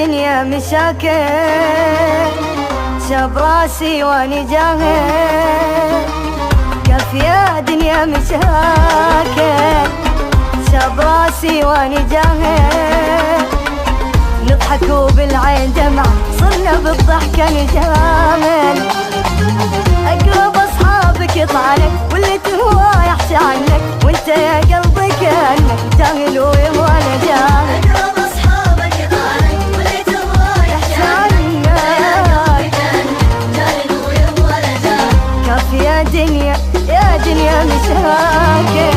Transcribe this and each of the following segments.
دنيا مشاكل، شاب راسي واني جاهل. كف يا دنيا مشاكل، شاب راسي واني جاهل. نضحك وبالعين دمع، صرنا بالضحكة نجامل. اقرب اصحابك يطعنك، واللي تهوى يحشى عنك، وانت يا قلبي كأنك جاهل ولا جاهل. اقرب اصحابك يطعنك، واللي تهوى يحشى عنك، وانت يا قلبي كأنك جاهل ولا جاهل. كف يا دنيا يا دنيا مشاكل.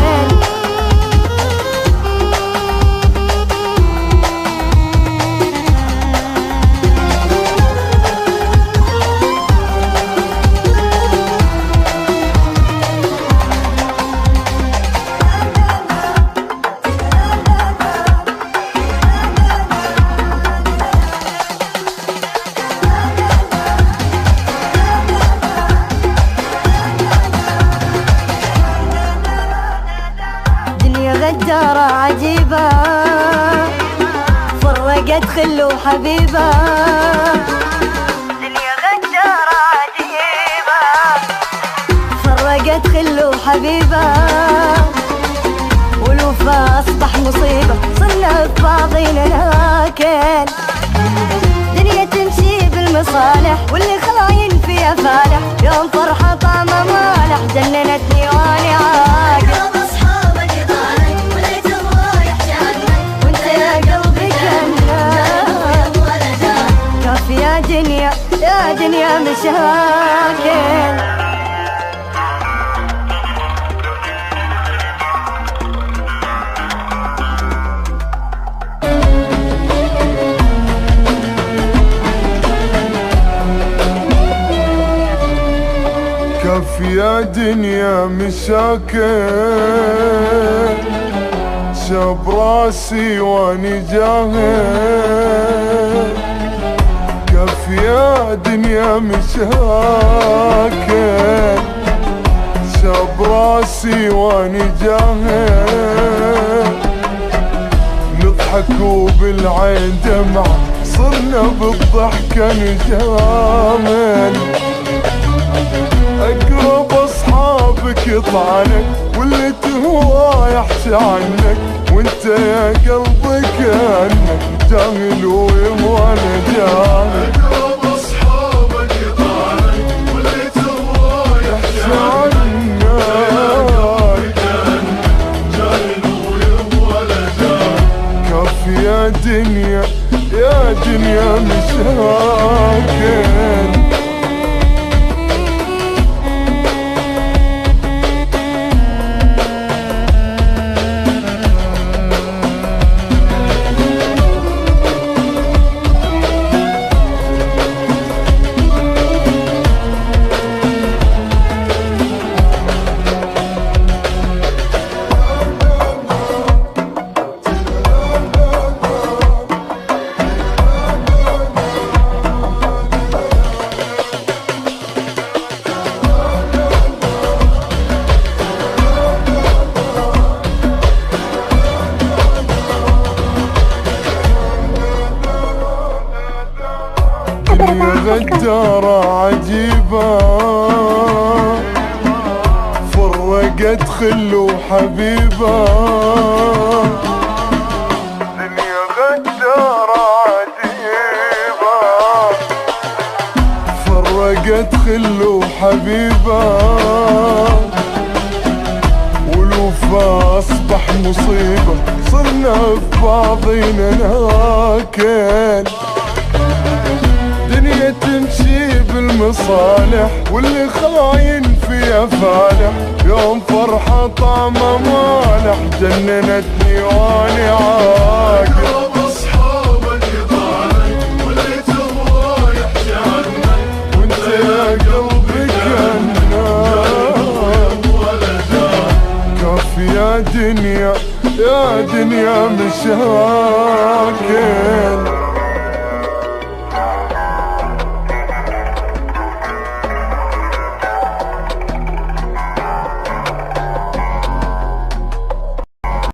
غدارة عجيبة، فرقت خل وحبيبة. دنيا غدارة عجيبة، فرقت خل وحبيبة. والوفا أصبح مصيبة، صرنا ببعضينا ناكل. دنيا تمشي بالمصالح، واللي خلاين فيها فالح. يوم فرحة طعمة مالح، جننتني واني عاقل. يا دنيا يا دنيا مشاكل. كف يا دنيا مشاكل، شاب راسي واني جاهل. كف يا دنيا مشاكل، شاب راسي واني جاهل. نضحك وبالعين دمع، صرنا بالضحكة نجامل. اقرب اصحابك يطعنك، واللي تهوى يحشى عنك، وانت يا قلبي كأنك جاهل ولا جاهل. اقرب اصحابك يطعنك، واللي تهوى يحشى عنك، كأنك جاهل ولا جاهل. كف يا دنيا يا دنيا مشاكل. دنيا غدارة عجيبة، فرقت خل وحبيبة. دنيا غدارة عجيبة، فرقت خل وحبيبة. والوفا أصبح مصيبة، صرنا ببعضينا ناكل. دنيا تمشي بالمصالح، واللي خاين فيها فالح. يوم فرحة طعمة مالح، جننتني واني عاقل. اقرب اصحابك يطعنك، واللي تهوى يحشى عنك، وانت يا قلبي كأنك ولا جاهل. كف يا دنيا يا دنيا مشاكل.